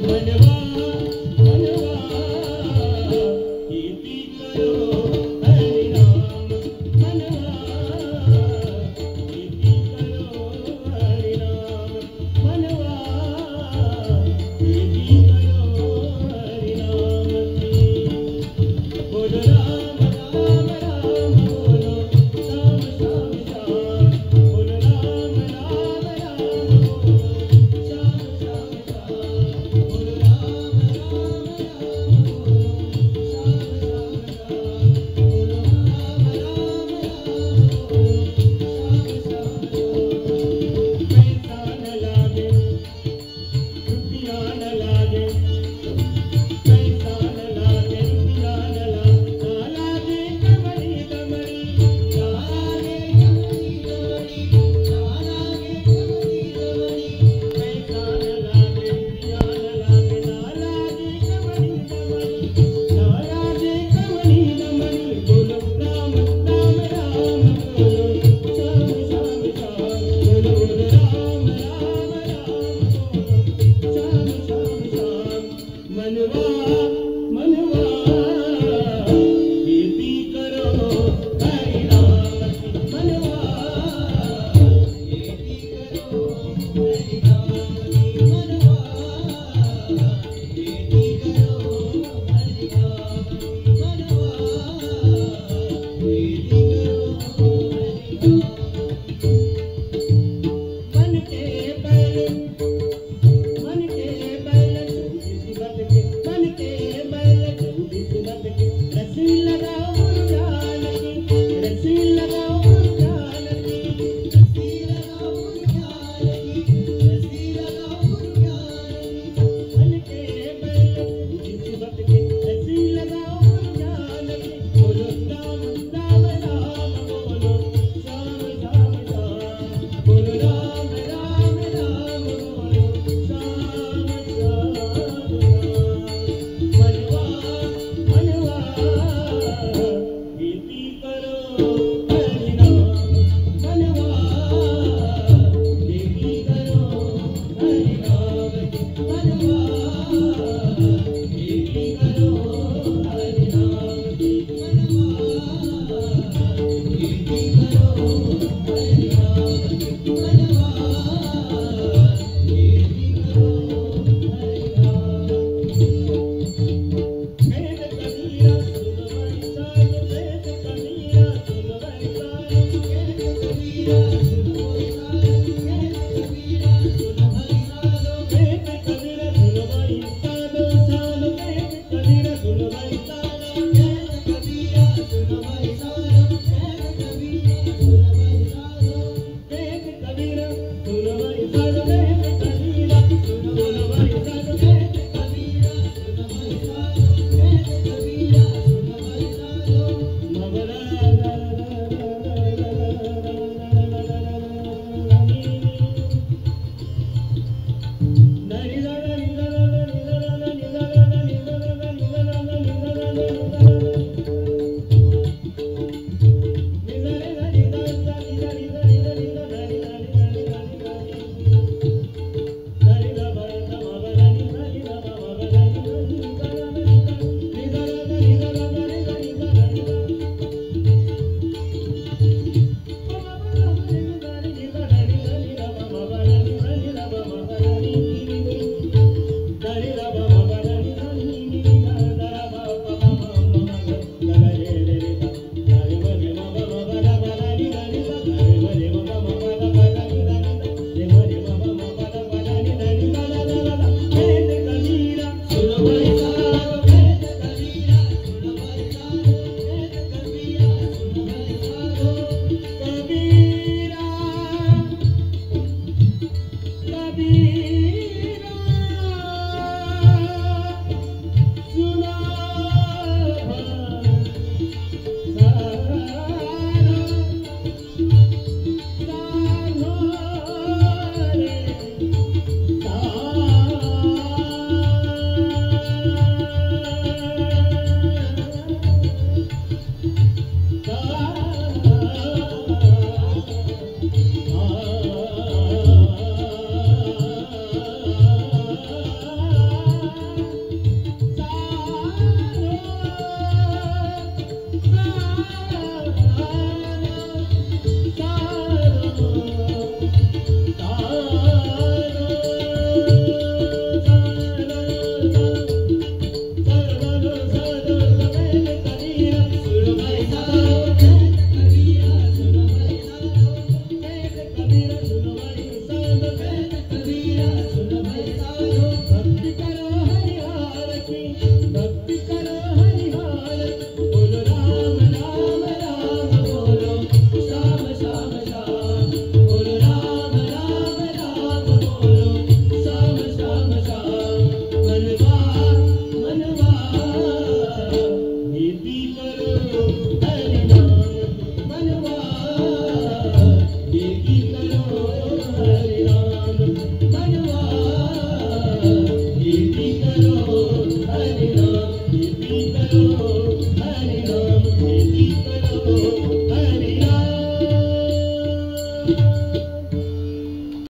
मनवा मनवा खेती करो हरि नाम मनवा खेती करो हरि नाम मनवा खेती करो हरि नाम बोलो राम राम राम बोलो श्याम श्याम श्याम बोलो राम राम राम बोलो श्याम श्याम श्याम बोलो राम राम राम बोलो श्याम श्याम श्याम बोलो राम राम राम बोलो श्याम श्याम श्याम पैसा न लागे रुपया न लागे पैसा न लागे रुपया न लागे कमरी कमरी लागे कमरी कमरी लागे कमरी कमरी पैसा न लागे रुपया न लागे लागे कमरी कमरी लागे कमरी कमरी बोलो राम राम राम बोलो श्याम श्याम श्याम बोलो राम राम राम बोलो श्याम श्याम श्याम मनवा मनवा खेती करो हरि नाम की मनवा खेती करो हरि नाम की मनवा खेती करो हरि नाम की मनवा खेती करो हरि नाम मन के बैल चौबीस बत के मन के बैल 24 बत के रस्सी लगाओ मुरझान की रस्सी लगाओ मुरझान की रस्सी लगाओ मुरझान की रस्सी लगाओ मुरझान की मन के बैल 24 बत के रस्सी लगाओ मुरझान की बोलो राम राम राम बोलो श्याम श्याम श्याम बोलो राम राम राम बोलो श्याम श्याम मनवा मनवा खेती करो हरि नाम मनवा खेती करो हरि नाम की मनवा खेती करो हरि नाम की मनवा खेती करो हरि नाम की मनवा खेती करो हरि नाम वेद कबीरा सुन हरि साध वेद कबीरा सुन हरि साध वेद कबीरा सुन हरि साध वेद कबीरा सुन हरि साध वेद कबीरा सुन हरि साध साध वेद कबीरा सुन हरि साध वेद कबीरा सुन हरि साध वेद कबीरा सुन हरि साध वेद कबीरा सुन हरि